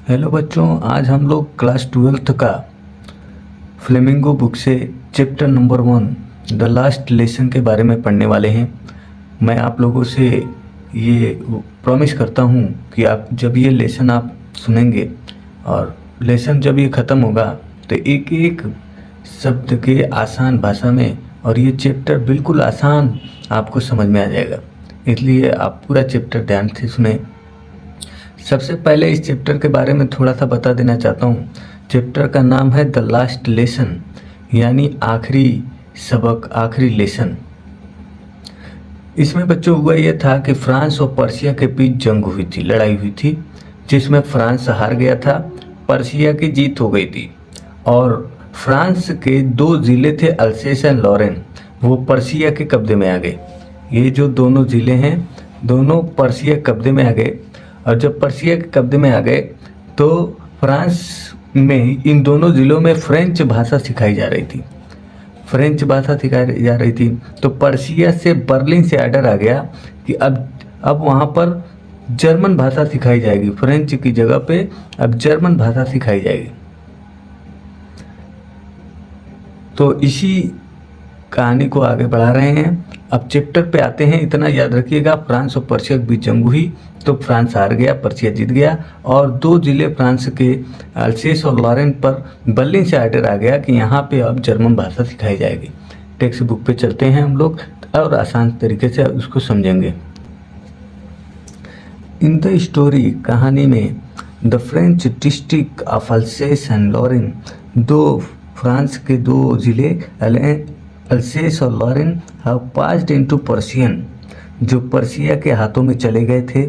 Hello बच्चों, आज हम लोग क्लास 12th का फ्लेमिंगो बुक से chapter number 1 the last lesson के बारे में पढ़ने वाले हैं। मैं आप लोगों से ये प्रॉमिस करता हूँ कि आप जब ये लेसन आप सुनेंगे और लेसन जब ये ख़त्म होगा तो एक एक शब्द के आसान भाषा में और ये चैप्टर बिल्कुल आसान आपको समझ में आ जाएगा, इसलिए आप पूरा चैप्टर ध्यान से सुने। सबसे पहले इस चैप्टर के बारे में थोड़ा सा बता देना चाहता हूँ। चैप्टर का नाम है द लास्ट लेसन, यानी आखिरी सबक, आखिरी लेसन। इसमें बच्चों हुआ ये था कि फ्रांस और पर्शिया के बीच जंग हुई थी, लड़ाई हुई थी, जिसमें फ्रांस हार गया था, पर्शिया की जीत हो गई थी। और फ्रांस के 2 ज़िले थे अल्सेस एंड लॉरेन, वो पर्शिया के कब्जे में आ गए। ये जो दोनों ज़िले हैं दोनों पर्शिया के कब्जे में आ गए। और जब पर्शिया के कब्जे में आ गए तो फ्रांस में इन दोनों ज़िलों में फ्रेंच भाषा सिखाई जा रही थी, फ्रेंच भाषा सिखाई जा रही थी। तो पर्शिया से बर्लिन से आर्डर आ गया कि अब वहाँ पर जर्मन भाषा सिखाई जाएगी, फ्रेंच की जगह पे अब जर्मन भाषा सिखाई जाएगी। तो इसी कहानी को आगे बढ़ा रहे हैं। अब चैप्टर पे आते हैं। इतना याद रखिएगा, फ्रांस और पर्शिया के बीच जंग हुई तो फ्रांस हार गया, पर्शिया जीत गया। और 2 ज़िले फ्रांस के अल्सेस और लॉरेन पर बर्लिन से आर्डर आ गया कि यहाँ पे अब जर्मन भाषा सिखाई जाएगी। टेक्स्ट बुक पे चलते हैं हम लोग और आसान तरीके से उसको समझेंगे। इन द स्टोरी, कहानी में, the French district of Alsace and Lorraine, France के 2 ज़िले अल्सेस और Lorraine have passed into Persian, जो पर्शिया के हाथों में चले गए थे।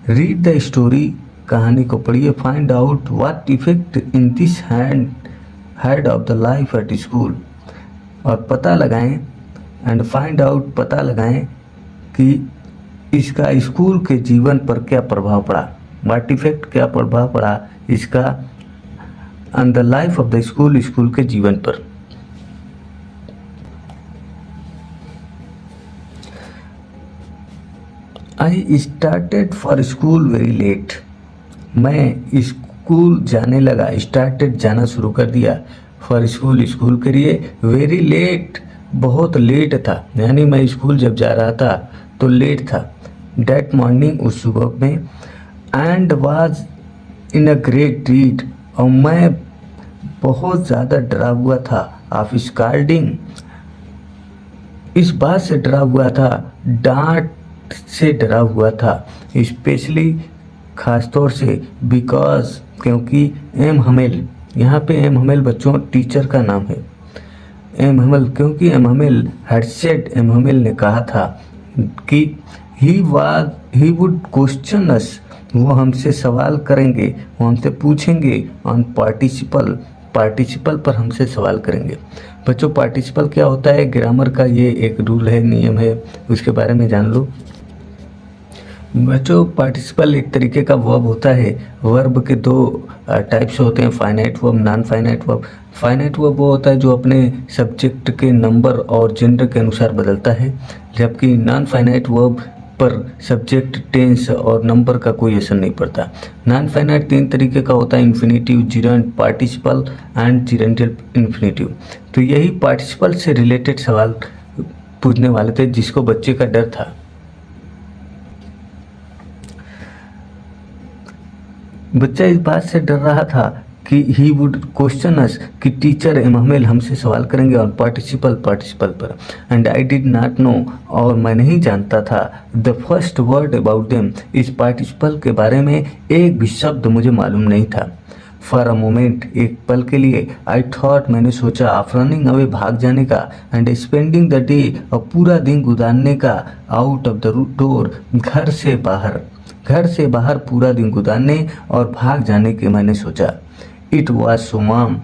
रीड द स्टोरी, कहानी को पढ़िए। Find out what effect in this had of the life at school, और पता लगाएं एंड फाइंड आउट, पता लगाएं कि इसका स्कूल के जीवन पर क्या प्रभाव पड़ा। व्हाट इफेक्ट, क्या प्रभाव पड़ा इसका on the life of the school, school के जीवन पर। I started for school very late, मैं स्कूल जाने लगा, स्टार्टेड जाना शुरू कर दिया, फॉर स्कूल, स्कूल के लिए, वेरी लेट, बहुत लेट था, यानी मैं स्कूल जब जा रहा था तो लेट था। डैट मॉर्निंग, उस सुबह में, and was in a great read, और मैं बहुत ज़्यादा डरा हुआ था, ऑफ स्कार्डिंग, इस बात से डरा हुआ था, डांट से डरा हुआ था, स्पेशली खासतौर से, बिकॉज, क्योंकि एम हमेल, यहाँ पे एम हमेल बच्चों टीचर का नाम है, एम हमेल, क्योंकि M Hamel had said, M Hamel ने कहा था कि ही वुड क्वेश्चन अस, वो हमसे सवाल करेंगे, वो हमसे पूछेंगे, ऑन पार्टिसिपल, पार्टिसिपल पर हमसे सवाल करेंगे। बच्चों पार्टिसिपल क्या होता है, ग्रामर का ये एक रूल है, नियम है, उसके बारे में जान लो। बच्चों पार्टिसिपल एक तरीके का वर्ब होता है। वर्ब के 2 टाइप्स होते हैं, finite verb, non finite verb. Finite verb वो होता है जो अपने सब्जेक्ट के नंबर और जेंडर के अनुसार बदलता है, जबकि नॉन फाइनाइट वर्ब पर सब्जेक्ट, टेंस और नंबर का कोई असर नहीं पड़ता। नॉन फाइनाइट 3 तरीके का होता है, infinitive, gerund, participle and gerundial infinitive. तो यही पार्टिसिपल से रिलेटेड सवाल पूछने वाले थे जिसको बच्चे का डर था। बच्चा इस बात से डर रहा था कि ही वुड क्वेश्चन अस, कि टीचर एमहमेल हमसे सवाल करेंगे ऑन पार्टिसिपल, पार्टिसिपल पर। And I did not know, और मैं नहीं जानता था, the first word about them, इस पार्टिसिपल के बारे में एक भी शब्द मुझे मालूम नहीं था। फॉर अ मोमेंट, एक पल के लिए, आई थॉट, मैंने सोचा, ऑफ रनिंग अवे, भाग जाने का, एंड स्पेंडिंग द डे, और पूरा दिन गुजारने का, आउट ऑफ द डोर, घर से बाहर, घर से बाहर पूरा दिन गुजारने और भाग जाने के मैंने सोचा। इट वॉज सो वार्म,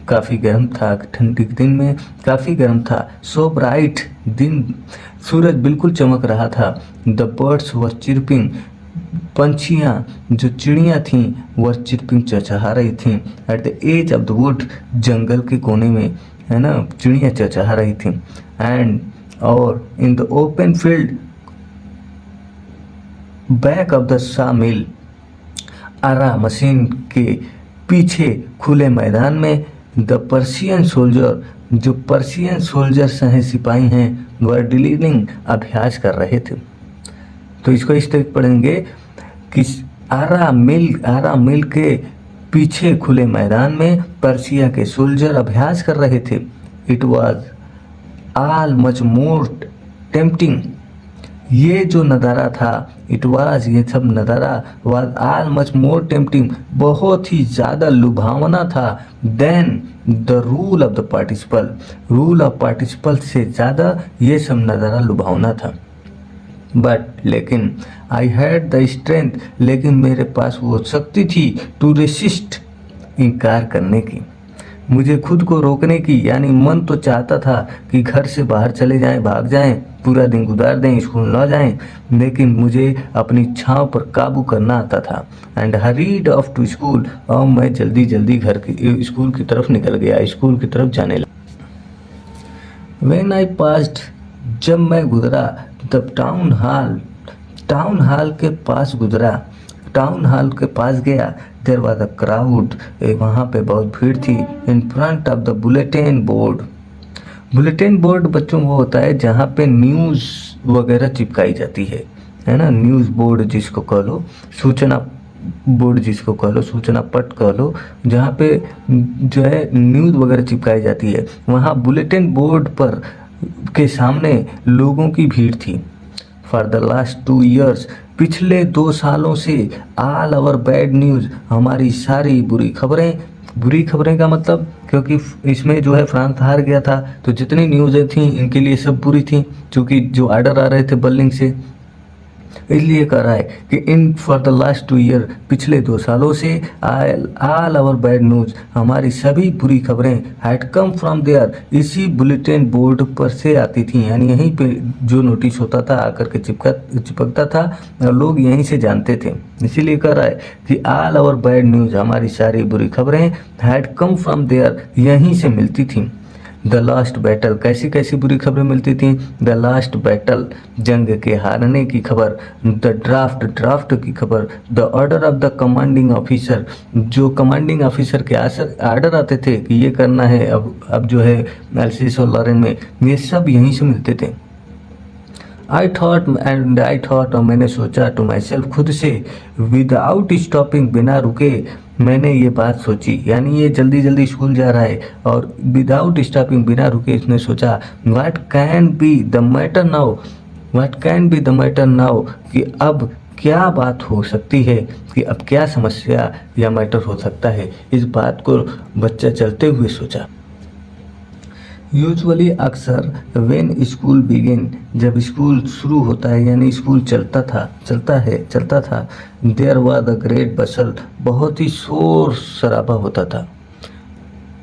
काफ़ी गर्म था, ठंडी के दिन में काफ़ी गर्म था। सो ब्राइट, दिन, सूरज बिल्कुल चमक रहा था। द बर्ड्स वर चिरपिंग, पंछियाँ जो चिड़ियाँ थीं वर चिरपिंग, चहचहा रही थीं। At the edge of the wood, जंगल के कोने में, है ना, चिड़ियाँ चहचहा रही थीं। एंड, और in the open field back of the सा मिल, आरा मशीन के पीछे खुले मैदान में द पर्शियन सोल्जर, जो पर्शियन सोल्जर्स हैं, सिपाही हैं, वह ड्रिलिंग अभ्यास कर रहे थे। तो इसको इस तरह पढ़ेंगे कि आरा मिल के पीछे खुले मैदान में पर्शिया के सोल्जर अभ्यास कर रहे थे। It was all much more tempting, ये जो नज़ारा था, ये सब नज़ारा was all much more tempting, बहुत ही ज़्यादा लुभावना था। Then the rule of the participle से ज़्यादा ये सब नज़ारा लुभावना था। बट लेकिन आई हैड द स्ट्रेंथ, लेकिन मेरे पास वो शक्ति थी टू रेसिस्ट, इनकार करने की, मुझे खुद को रोकने की। यानी मन तो चाहता था कि घर से बाहर चले जाएं, भाग जाएं, पूरा दिन गुजार दें, स्कूल न जाएं, लेकिन मुझे अपनी इच्छाओं पर काबू करना आता था। And hurried off to school, और मैं जल्दी जल्दी स्कूल की तरफ निकल गया, स्कूल की तरफ जाने लगा। व्हेन आई पास्ड, जब मैं गुजरा, तब टाउन हॉल के पास गुजरा, टाउन हॉल के पास गया। देयर वाज अ क्राउड, वहाँ पे बहुत भीड़ थी। In front of the bulletin board बच्चों वो होता है जहाँ पे न्यूज़ वगैरह चिपकाई जाती है ना, न्यूज़ बोर्ड जिसको कह लो, सूचना बोर्ड जिसको कह लो, सूचना पट कह लो, जहाँ पे जो है न्यूज़ वगैरह चिपकाई जाती है, वहाँ बुलेटिन बोर्ड पर के सामने लोगों की भीड़ थी। फॉर द लास्ट 2 years, पिछले 2 सालों से ऑल आवर बैड न्यूज़, हमारी सारी बुरी खबरें का मतलब, क्योंकि इसमें जो है फ्रांस हार गया था, तो जितनी न्यूज़ें थी इनके लिए सब बुरी थी, क्योंकि जो आर्डर आ रहे थे बर्लिन से, इसलिए कह रहा है कि in for the last 2 years, पिछले 2 सालों से ऑल आवर बैड न्यूज़, हमारी सभी बुरी खबरें हैड कम फ्रॉम देयर, इसी बुलेटिन बोर्ड पर से आती थी। यानी यहीं पे जो नोटिस होता था आकर के चिपकता था और लोग यहीं से जानते थे। इसीलिए कह रहा है कि ऑल आवर बैड न्यूज़, हमारी सारी बुरी खबरें हैड कम फ्रॉम देयर, यहीं से मिलती थी। द लास्ट बैटल, कैसी कैसी बुरी खबरें मिलती थी। द लास्ट बैटल, जंग के हारने की खबर। द ड्राफ्ट की खबर। The order of the commanding officer, जो कमांडिंग ऑफिसर के आर्डर आते थे कि ये करना है, अब जो है एल्सिस और लॉरेन में, ये सब यहीं से मिलते थे। आई थॉट, और मैंने सोचा टू माई सेल्फ, खुद से, विदाउट स्टॉपिंग, बिना रुके मैंने ये बात सोची। यानी ये जल्दी जल्दी स्कूल जा रहा है और विदाउट स्टॉपिंग, बिना रुके इसने सोचा, what can be the matter now, कि अब क्या बात हो सकती है, कि अब क्या समस्या या मैटर हो सकता है। इस बात को बच्चा चलते हुए सोचा। यूजुअली अक्सर व्हेन स्कूल बिगिन, जब स्कूल शुरू होता है, यानी स्कूल चलता था, देयर वाज अ ग्रेट बसल, बहुत ही शोर शराबा होता था।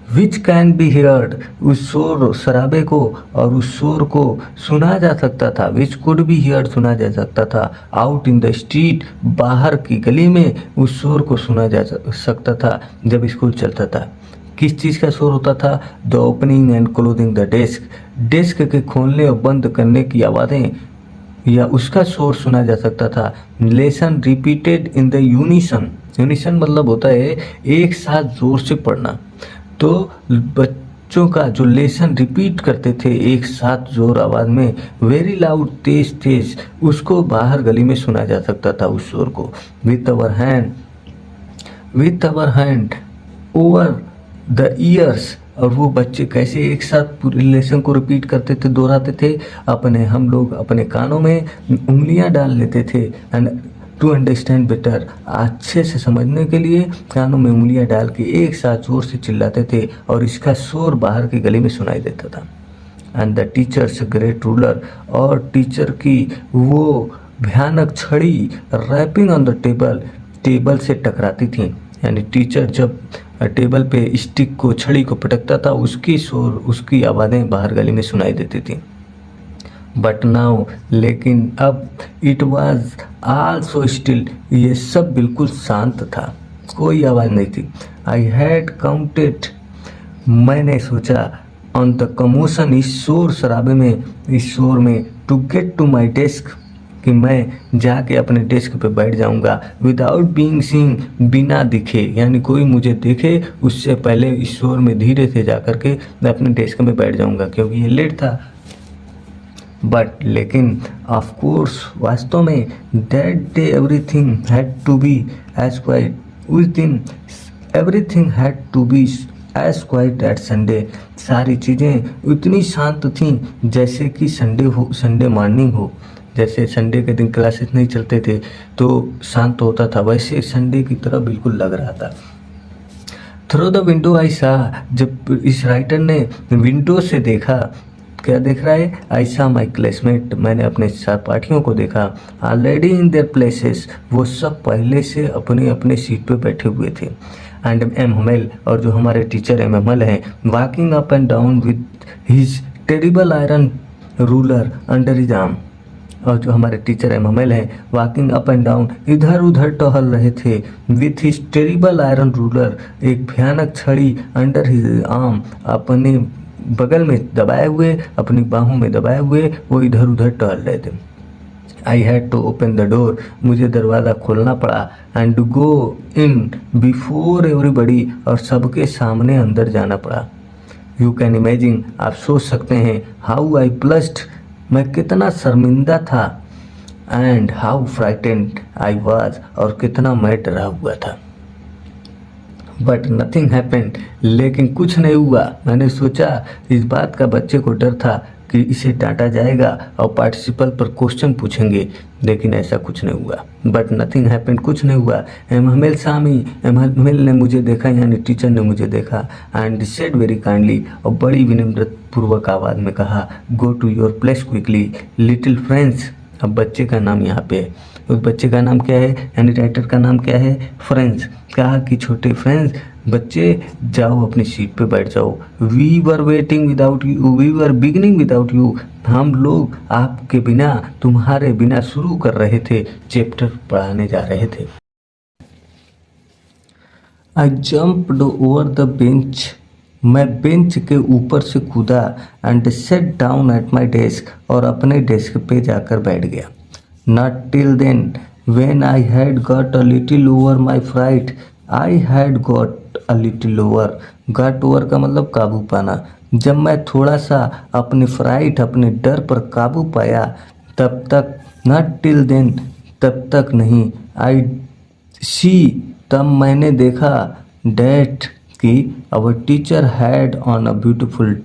विच कैन बी हेयर्ड, उस शोर शराबे को और उस शोर को सुना जा सकता था। विच कुड बी हेयर्ड, सुना जा सकता था। आउट इन द स्ट्रीट, बाहर की गली में उस शोर को सुना जा सकता था जब स्कूल चलता था। किस चीज़ का शोर होता था? The opening and closing the desk के खोलने और बंद करने की आवाज़ें, या उसका शोर सुना जा सकता था। Lesson repeated in the unison मतलब होता है एक साथ जोर से पढ़ना। तो बच्चों का जो लेसन रिपीट करते थे एक साथ जोर आवाज़ में, वेरी लाउड, तेज, उसको बाहर गली में सुना जा सकता था उस शोर को। With our hand over the years, और वो बच्चे कैसे एक साथ पूरे लेसन को रिपीट करते थे, दोहराते थे। हम लोग अपने कानों में उंगलियां डाल लेते थे, एंड टू अंडरस्टैंड बेटर, अच्छे से समझने के लिए कानों में उंगलियां डाल के एक साथ जोर से चिल्लाते थे, और इसका शोर बाहर की गली में सुनाई देता था। And the teachers great ruler, और टीचर की वो भयानक छड़ी, रैपिंग ऑन द टेबल से टकराती थी। यानी टीचर जब टेबल पे स्टिक को, छड़ी को पटकता था, उसकी शोर, उसकी आवाज़ें बाहर गली में सुनाई देती थी। बट नाउ, लेकिन अब, it was all so still, ये सब बिल्कुल शांत था, कोई आवाज़ नहीं थी। आई हैड काउंटेड, मैंने सोचा, ऑन द कमोशन, इस शोर शराबे में, इस शोर में, to get to my desk, कि मैं जाके अपने डेस्क पे बैठ जाऊंगा विदाउट बीइंग सीन, बिना दिखे, यानी कोई मुझे देखे उससे पहले इस शोर में धीरे से जा कर के मैं अपने डेस्क में बैठ जाऊंगा, क्योंकि ये लेट था। बट लेकिन ऑफ कोर्स वास्तव में that day everything had to be as quiet, उस दिन everything had to be as quiet at Sunday, सारी चीज़ें उतनी शांत थीं जैसे कि संडे हो, संडे मॉर्निंग हो। जैसे संडे के दिन क्लासेस नहीं चलते थे तो शांत होता था, वैसे संडे की तरह बिल्कुल लग रहा था। थ्रू द विंडो आई सा, जब इस राइटर ने विंडो से देखा, क्या देख रहा है, आई सा माई क्लासमेट, मैंने अपने सहपाठियों को देखा, ऑलरेडी इन देयर प्लेसेस, वो सब पहले से अपने अपने सीट पे बैठे हुए थे। एंड एम हमेल, और जो हमारे टीचर एम हमेल हैं, walking up and down with his terrible iron ruler under his arm, और जो हमारे टीचर एम हमेल हैं वॉकिंग अप एंड डाउन, इधर उधर टहल रहे थे, with his terrible iron ruler, एक भयानक छड़ी, अंडर हिज आर्म, अपने बगल में दबाए हुए, अपनी बाहों में दबाए हुए वो इधर उधर टहल रहे थे। I had to open the door, मुझे दरवाज़ा खोलना पड़ा, and go in before everybody, और सबके सामने अंदर जाना पड़ा। यू कैन इमेजिन, आप सोच सकते हैं, हाउ आई ब्लश्ड, मैं कितना शर्मिंदा था, and how frightened I was, और कितना मैं डरा हुआ था। बट नथिंग हैपेंड, लेकिन कुछ नहीं हुआ। मैंने सोचा इस बात का बच्चे को डर था कि इसे डांटा जाएगा और पार्टिसिपल पर क्वेश्चन पूछेंगे, लेकिन ऐसा कुछ नहीं हुआ। बट नथिंग हैपेंड, कुछ नहीं हुआ। एम हमेल सामी, एम हमेल ने मुझे देखा, यानी टीचर ने मुझे देखा, एंड सेड वेरी काइंडली, और बड़ी विनम्रपूर्वक आवाज़ में कहा, go to your place quickly little friends. अब बच्चे का नाम यहाँ पे है, उस बच्चे का नाम क्या है, यानी राइटर का नाम क्या है, फ्रेंड्स। कहा कि छोटे फ्रेंड्स, बच्चे जाओ अपनी सीट पे बैठ जाओ। We were waiting without you, we were beginning without you, हम लोग आपके बिना, तुम्हारे बिना शुरू कर रहे थे, चैप्टर पढ़ाने जा रहे थे। आई जम्प्ड ओवर द बेंच, मैं बेंच के ऊपर से कूदा, and set down at my desk, और अपने डेस्क पे जाकर बैठ गया। Not till then, when I had got a little over my fright, I had got a little over, got over का मतलब काबू पाना। जब मैं थोड़ा सा अपने फ्राइट, अपने डर पर काबू पाया, तब तक, not till then, तब तक नहीं, I see, तब मैंने देखा, that कि our teacher had on a beautiful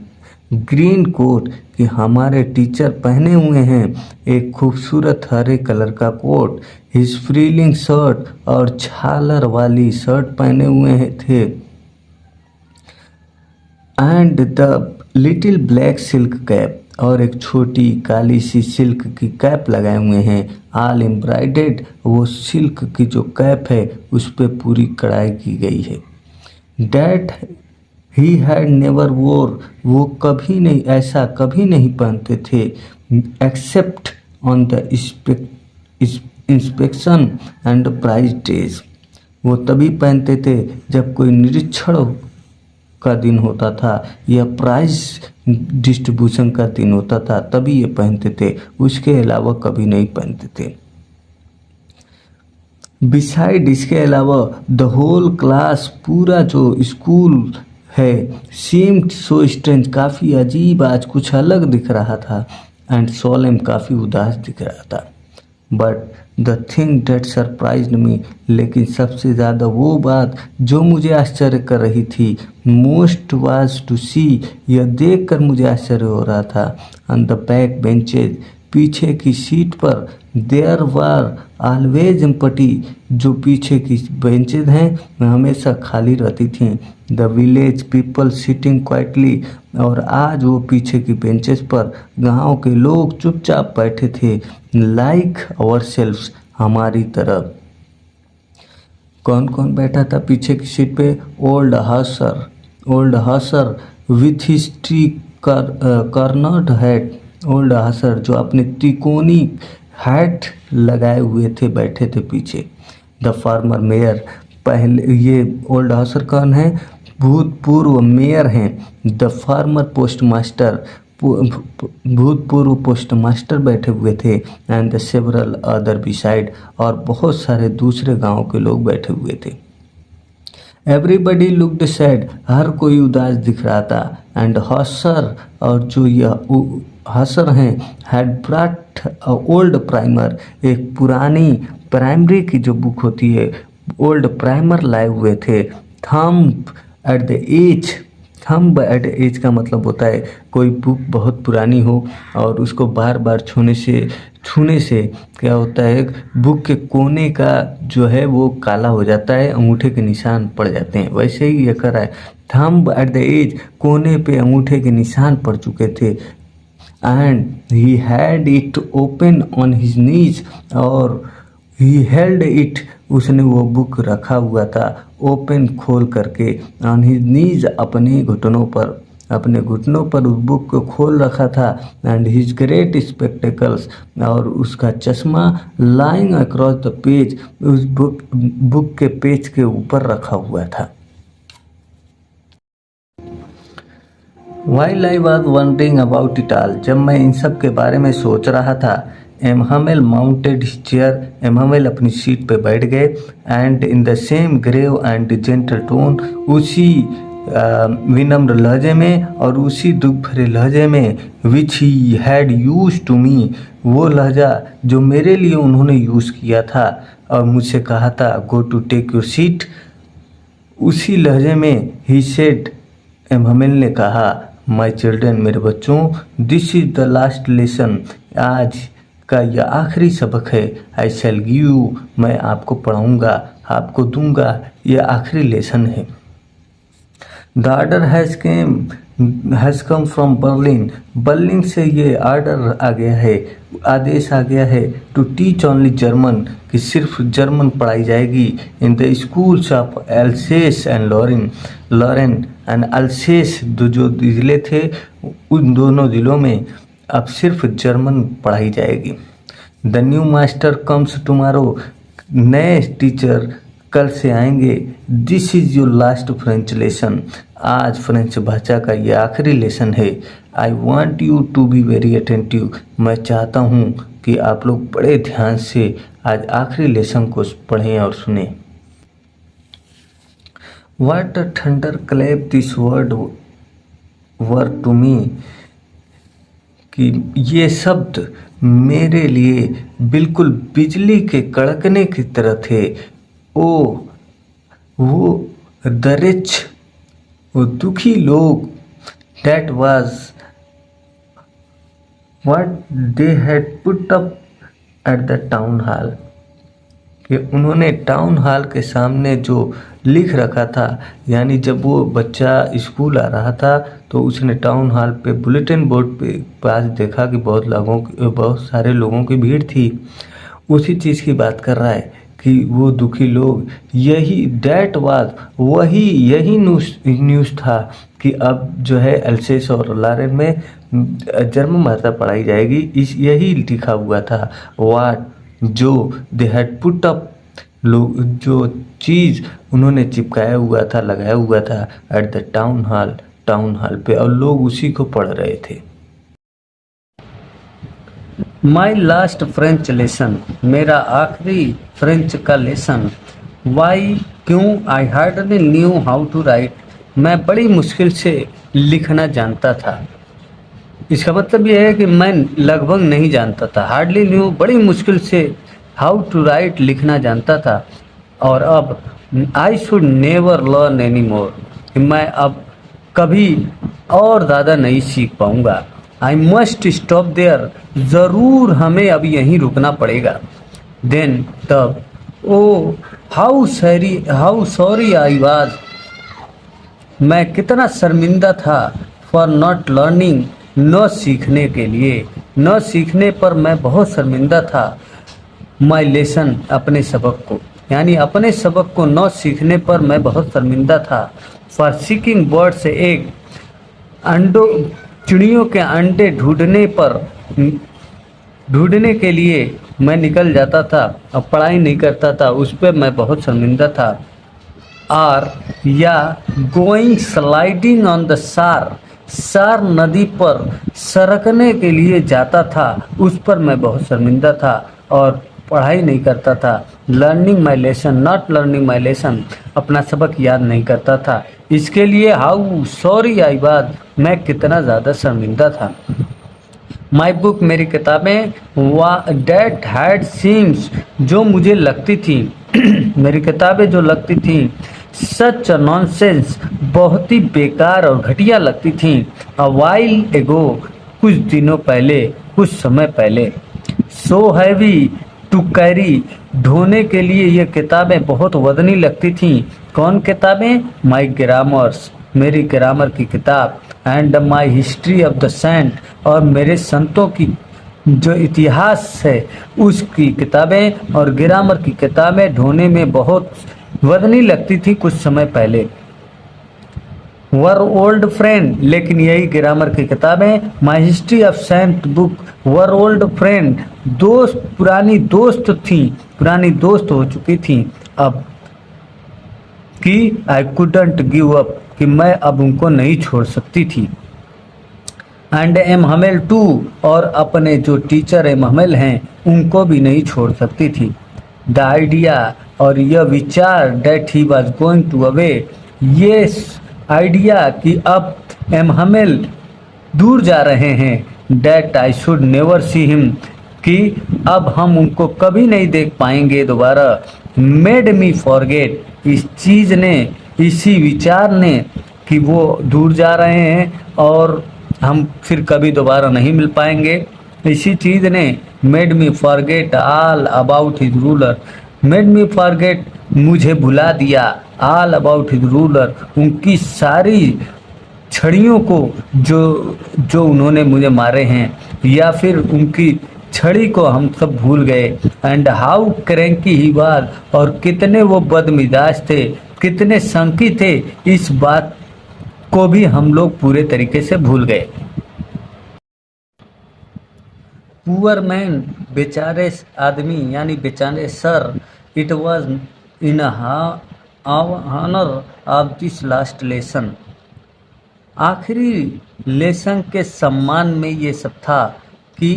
green coat, कि हमारे टीचर पहने हुए हैं एक खूबसूरत हरे कलर का कोट, हिज फ्रीलिंग शर्ट, और झालर वाली शर्ट पहने हुए थे, and the little black silk cap, और एक छोटी काली सी सिल्क की कैप लगाए हुए हैं, ऑल एम्ब्रॉयडर्ड, वो सिल्क की जो कैप है उस पर पूरी कढ़ाई की गई है। डैट ही हैड नेवर वोर, वो कभी नहीं, ऐसा कभी नहीं पहनते थे, except on the inspection and prize days, वो तभी पहनते थे जब कोई निरीक्षण का दिन होता था या प्राइज डिस्ट्रीब्यूशन का दिन होता था, तभी ये पहनते थे, उसके अलावा कभी नहीं पहनते थे। बिसाइड, इसके अलावा, द होल क्लास, पूरा जो स्कूल है, सीम्ड सो स्ट्रेंज, काफ़ी अजीब, आज कुछ अलग दिख रहा था, एंड सोलेम, काफ़ी उदास दिख रहा था। But the thing that surprised me, लेकिन सबसे ज़्यादा वो बात जो मुझे आश्चर्य कर रही थी, मोस्ट वाज टू सी, यह देख कर मुझे आश्चर्य हो रहा था, ऑन द बैक बेंचेज, पीछे की सीट पर, देयर वार ऑलवेज एम्प्टी, जो पीछे की बेंचेज हैं हमेशा खाली रहती थीं, the village people sitting quietly, और आज वो पीछे की बेंचेस पर गांव के लोग चुपचाप बैठे थे, लाइक आवर सेल्व्स, हमारी तरह। कौन कौन बैठा था पीछे की सीट पे, old hussar with his three cornered hat, old hussar जो अपने त्रिकोणी हैट लगाए हुए थे, बैठे थे पीछे। द फार्मर मेयर, पहले ये ओल्ड हसर कौन है, भूतपूर्व मेयर हैं। द फार्मर पोस्टमास्टर, भूतपूर्व पोस्टमास्टर बैठे हुए थे and the several other beside, और बहुत सारे दूसरे गांव के लोग बैठे हुए थे। एवरीबडी लुक्ड सैड, हर कोई उदास दिख रहा था। एंड हसर, और जो यह हसर हैं, हैड ब्रॉट ओल्ड प्राइमर, एक पुरानी प्राइमरी की जो बुक होती है ओल्ड प्राइमर लाए हुए थे। Thumb at the edge, thumb at edge का मतलब होता है कोई बुक बहुत पुरानी हो और उसको बार बार छूने से क्या होता है, बुक के कोने का जो है वो काला हो जाता है, अंगूठे के निशान पड़ जाते हैं। वैसे ही ये कर रहा है, थंब एट द एज, कोने पे अंगूठे के निशान पड़ चुके थे। And he had it open on his knees, और ही हेल्ड इट, उसने वो बुक रखा हुआ था ओपन खोल करके, ऑन हिज नीज, अपने घुटनों पर उस बुक को खोल रखा था। एंड हिज ग्रेट स्पेक्टिकल्स, और उसका चश्मा लाइंग अक्रॉस द पेज, उस बुक के पेज के ऊपर रखा हुआ था। While I was wondering about it all, जब मैं इन सब के बारे में सोच रहा था, M Hamel mounted his chair, M Hamel अपनी सीट पे बैठ गए। And in the same grave and gentle tone, उसी विनम्र लहजे में और उसी दुख भरे लहजे में, which he had used to me, वो लहजा जो मेरे लिए उन्होंने यूज़ किया था और मुझसे कहा था go to take your seat, उसी लहजे में ही सेड, एमहमेल ने कहा, माई चिल्ड्रन, मेरे बच्चों, this is the last lesson, आज का यह आखिरी सबक है। आई शैल गिव यू, मैं आपको पढ़ाऊँगा, आपको दूंगा, यह आखिरी लेसन है। The order has come from Berlin, Berlin से ये ऑर्डर आ गया है, आदेश आ गया है, टू टीच ओनली जर्मन, कि सिर्फ जर्मन पढ़ाई जाएगी। In the schools of Alsace and Lorraine and Alsace, जो ज़िले थे उन दोनों ज़िलों में अब सिर्फ जर्मन पढ़ाई जाएगी। The new master comes tomorrow, नए टीचर कल से आएंगे। This is your last French lesson, आज फ्रेंच भाषा का ये आखिरी लेसन है। I want you to be very attentive, मैं चाहता हूँ कि आप लोग बड़े ध्यान से आज आखिरी लेसन को पढ़ें और सुने। What a thunderclap this word were to me, कि ये शब्द मेरे लिए बिल्कुल बिजली के कड़कने की तरह थे। ओ वो द रिच, वो दुखी लोग, that was what they had put up at the town hall, कि उन्होंने टाउन हॉल के सामने जो लिख रखा था, यानी जब वो बच्चा स्कूल आ रहा था तो उसने टाउन हॉल पे बुलेटिन बोर्ड पे पास देखा कि बहुत सारे लोगों की भीड़ थी। उसी चीज़ की बात कर रहा है कि वो दुखी लोग, यही डैट वाज, यही न्यूज़ था कि अब जो है एल्सेस और लॉरेन में जर्मन भाषा पढ़ाई जाएगी। यही लिखा हुआ था। वाट, जो दे हैड पुट अप, लोग जो चीज़ उन्होंने चिपकाया हुआ था, लगाया हुआ था एट द टाउन हॉल पे, और लोग उसी को पढ़ रहे थे। माई लास्ट फ्रेंच लेसन, मेरा आखिरी फ्रेंच का लेसन। वाई, क्यों? I hardly knew how to write, मैं बड़ी मुश्किल से लिखना जानता था। इसका मतलब यह है कि मैं लगभग नहीं जानता था। हार्डली न्यू, बड़ी मुश्किल से, हाउ टू राइट, लिखना जानता था। और अब आई should never learn any more, मैं अब कभी और ज़्यादा नहीं सीख पाऊँगा। आई मस्ट स्टॉप देयर, ज़रूर हमें अब यहीं रुकना पड़ेगा। देन, तब, ओ हाउ सॉरी आई वाज, मैं कितना शर्मिंदा था। फॉर नॉट लर्निंग, न सीखने के लिए, न सीखने पर मैं बहुत शर्मिंदा था। माई लेसन, अपने सबक को, यानी अपने सबक को न सीखने पर मैं बहुत शर्मिंदा था। फॉर सीकिंग बर्ड्स एग, चिड़ियों के अंडे ढूंढने के लिए मैं निकल जाता था और पढ़ाई नहीं करता था, उस पर मैं बहुत शर्मिंदा था। या गोइंग स्लाइडिंग ऑन द सार, सार नदी पर सरकने के लिए जाता था, उस पर मैं बहुत शर्मिंदा था और पढ़ाई नहीं करता था। Learning my lesson, not learning my lesson, अपना सबक याद नहीं करता था। इसके लिए हाउ सॉरी आई वाज, मैं कितना ज़्यादा शर्मिंदा था। माई बुक, मेरी किताबें, डेट हैड सीम्स, जो मुझे लगती थी मेरी किताबें जो लगती थी, सच नॉनसेंस, बहुत ही बेकार और घटिया लगती थी। अ वाइल एगो, कुछ दिनों पहले, कुछ समय पहले। सो हैवी टू कैरी, ढोने के लिए ये किताबें बहुत वजनी लगती थीं। कौन किताबें? माई ग्रामर्स, मेरी ग्रामर की किताब, and my history of the saint, और मेरे संतों की जो इतिहास है उसकी किताबें और ग्रामर की किताबें ढोने में बहुत वजनी लगती थी कुछ समय पहले। वर ओल्ड फ्रेंड, लेकिन यही ग्रामर की किताबें, my history of saint book, were old friend, दोस्त, पुरानी दोस्त थी, पुरानी दोस्त हो चुकी थी अब, कि आई कुडंट गिव अप, कि मैं अब उनको नहीं छोड़ सकती थी। एंड एम हमेल टू, और अपने जो टीचर एम हमेल हैं उनको भी नहीं छोड़ सकती थी। द आइडिया, और यह विचार, that he was going to away, ये आइडिया कि अब एम हमेल दूर जा रहे हैं, that I should never see him, कि अब हम उनको कभी नहीं देख पाएंगे दोबारा, मेड मी फॉरगेट, इस चीज़ ने, इसी विचार ने कि वो दूर जा रहे हैं और हम फिर कभी दोबारा नहीं मिल पाएंगे, इसी चीज़ ने made me forget all about his ruler, made me forget, मुझे भुला दिया, ऑल अबाउट हिज रूलर, उनकी सारी छड़ियों को जो जो उन्होंने मुझे मारे हैं, या फिर उनकी छड़ी को हम सब भूल गए। And how cranky he was, और कितने वो बदमिजाज थे, कितने संकी थे, इस बात को भी हम लोग पूरे तरीके से भूल गए। पुअर मैन, बेचारे आदमी यानी बेचारे sir, it was in honour of this last lesson, आखिरी लेसन के सम्मान में ये सब था कि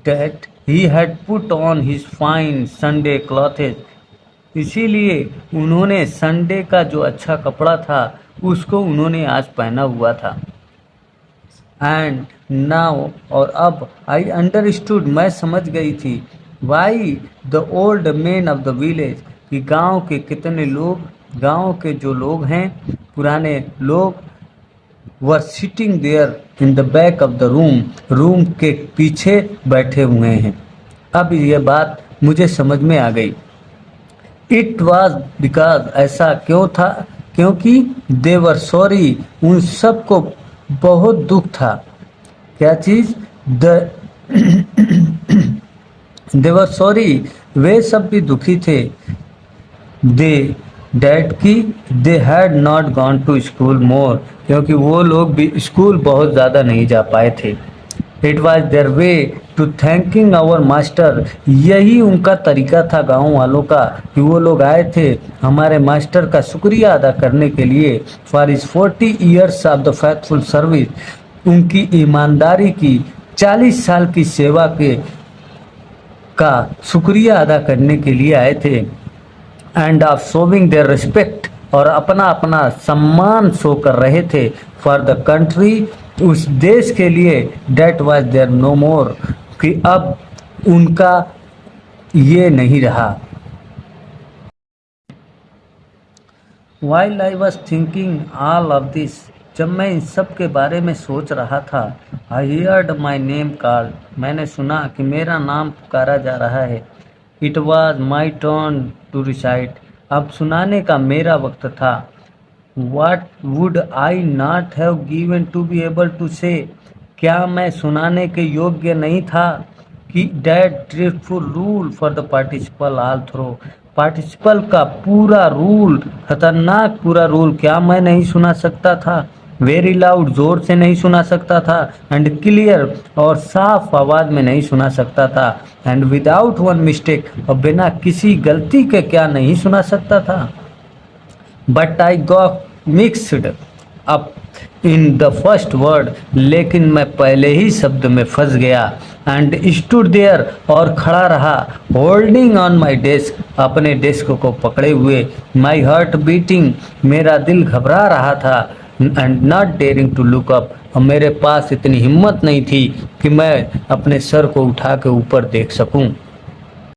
that he had put on his fine Sunday clothes, इसीलिए उन्होंने संडे का जो अच्छा कपड़ा था उसको उन्होंने आज पहना हुआ था। एंड नाउ, और अब, आई अंडरस्टूड, मैं समझ गई थी, why the old man of the village, कि गांव के कितने लोग, गांव के जो लोग हैं, पुराने लोग, were sitting there in the back of the room, room के पीछे बैठे हुए हैं। अब ये बात मुझे समझ में आ गई। इट वॉज बिकॉज, ऐसा क्यों था? क्योंकि दे वर सॉरी, उन सब को बहुत दुख था। क्या चीज़? दे वर सॉरी, वे सब भी दुखी थे। दे डैट की, they had not gone to school more, क्योंकि वो लोग भी स्कूल बहुत ज़्यादा नहीं जा पाए थे। It was their way to thanking our master, यही उनका तरीका था गाँव वालों का, कि वो लोग आए थे हमारे मास्टर का शुक्रिया अदा करने के लिए, for is 40 years of the faithful service, उनकी ईमानदारी की 40 साल की सेवा के का शुक्रिया अदा करने के लिए आए थे। And of showing their respect, और अपना अपना सम्मान शो कर रहे थे, फॉर द कंट्री, उस देश के लिए, डेट वाज देयर नो मोर, कि अब उनका ये नहीं रहा। While I was thinking all of this, जब मैं इन सब के बारे में सोच रहा था, I heard my name called, मैंने सुना कि मेरा नाम पुकारा जा रहा है। It was my turn to recite, अब सुनाने का मेरा वक्त था। What would I not have given to be able to say, क्या मैं सुनाने के योग्य नहीं था कि that dreadful rule for the participle all through, participle का पूरा रूल, खतरनाक पूरा रूल, क्या मैं नहीं सुना सकता था? वेरी लाउड, जोर से नहीं सुना सकता था, एंड क्लियर, और साफ आवाज में नहीं सुना सकता था, एंड विदाउट वन मिस्टेक, और बिना किसी गलती के क्या नहीं सुना सकता था? But I got mixed, up in the first word, लेकिन मैं पहले ही शब्द में फंस गया। एंड स्टूड देयर, और खड़ा रहा, होल्डिंग ऑन माई डेस्क, अपने डेस्क को पकड़े हुए, माई हार्ट बीटिंग, मेरा दिल घबरा रहा था, and not daring to look up, और मेरे पास इतनी हिम्मत नहीं थी कि मैं अपने सर को उठा के ऊपर देख सकूं।